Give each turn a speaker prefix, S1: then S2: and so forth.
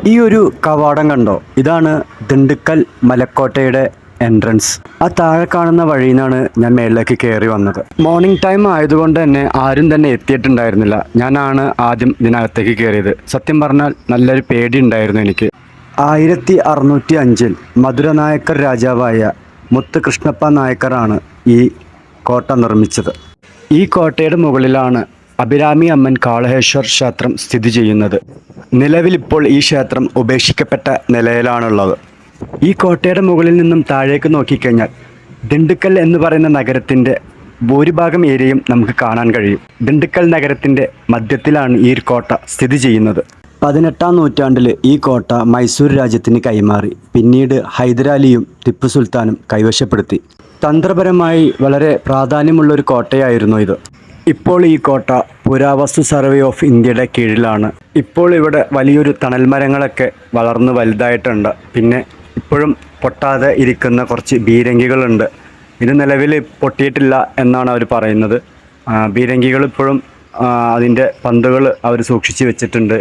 S1: ഈ ഒരു കവാടം കണ്ടോ? ഇതാണ് ദിണ്ടുക്കൽ മലക്കോട്ടയുടെ എൻട്രൻസ്. ആ താഴെ കാണുന്ന വഴിയിൽ നിന്നാണ് ഞാൻ മേളിലേക്ക് കയറി വന്നത്. മോർണിംഗ് ടൈം ആയതുകൊണ്ട് തന്നെ ആരും തന്നെ എത്തിയിട്ടുണ്ടായിരുന്നില്ല. ഞാനാണ് ആദ്യം ഇതിനകത്തേക്ക് കയറിയത്. സത്യം പറഞ്ഞാൽ നല്ലൊരു പേടി ഉണ്ടായിരുന്നു എനിക്ക്. 1605 മധുര നായക്കർ രാജാവായ മുത്തുകൃഷ്ണപ്പ നായക്കറാണ് ഈ കോട്ട നിർമ്മിച്ചത്. ഈ കോട്ടയുടെ മുകളിലാണ് അഭിരാമി അമ്മൻ കാളഹേശ്വർ ക്ഷേത്രം സ്ഥിതി ചെയ്യുന്നത്. നിലവിലിപ്പോൾ ഈ ക്ഷേത്രം ഉപേക്ഷിക്കപ്പെട്ട നിലയിലാണുള്ളത്. ഈ കോട്ടയുടെ മുകളിൽ നിന്നും താഴേക്ക് നോക്കിക്കഴിഞ്ഞാൽ ദിണ്ടുക്കൽ എന്ന് പറയുന്ന നഗരത്തിൻ്റെ ഭൂരിഭാഗം ഏരിയയും നമുക്ക് കാണാൻ കഴിയും. ദിണ്ടുക്കൽ നഗരത്തിൻ്റെ മധ്യത്തിലാണ് ഈ കോട്ട സ്ഥിതി ചെയ്യുന്നത്. 18-ാം നൂറ്റാണ്ടിൽ ഈ കോട്ട മൈസൂർ രാജ്യത്തിന് കൈമാറി. പിന്നീട് ഹൈദരാലിയും ടിപ്പു സുൽത്താനും കൈവശപ്പെടുത്തി. തന്ത്രപരമായി വളരെ പ്രാധാന്യമുള്ളൊരു കോട്ടയായിരുന്നു ഇത്. ഇപ്പോൾ ഈ കോട്ട പുരാവസ്തു സർവേ ഓഫ് ഇന്ത്യയുടെ കീഴിലാണ്. ഇപ്പോൾ ഇവിടെ വലിയൊരു തണൽ മരങ്ങളൊക്കെ വളർന്ന് വലുതായിട്ടുണ്ട്. പിന്നെ ഇപ്പോഴും പൊട്ടാതെ ഇരിക്കുന്ന കുറച്ച് ബീരങ്കികളുണ്ട്. ഇത് നിലവിൽ പൊട്ടിയിട്ടില്ല എന്നാണ് അവർ പറയുന്നത്. ബീരങ്കികൾ ഇപ്പോഴും അതിൻ്റെ പന്തുകൾ അവർ സൂക്ഷിച്ച് വെച്ചിട്ടുണ്ട്.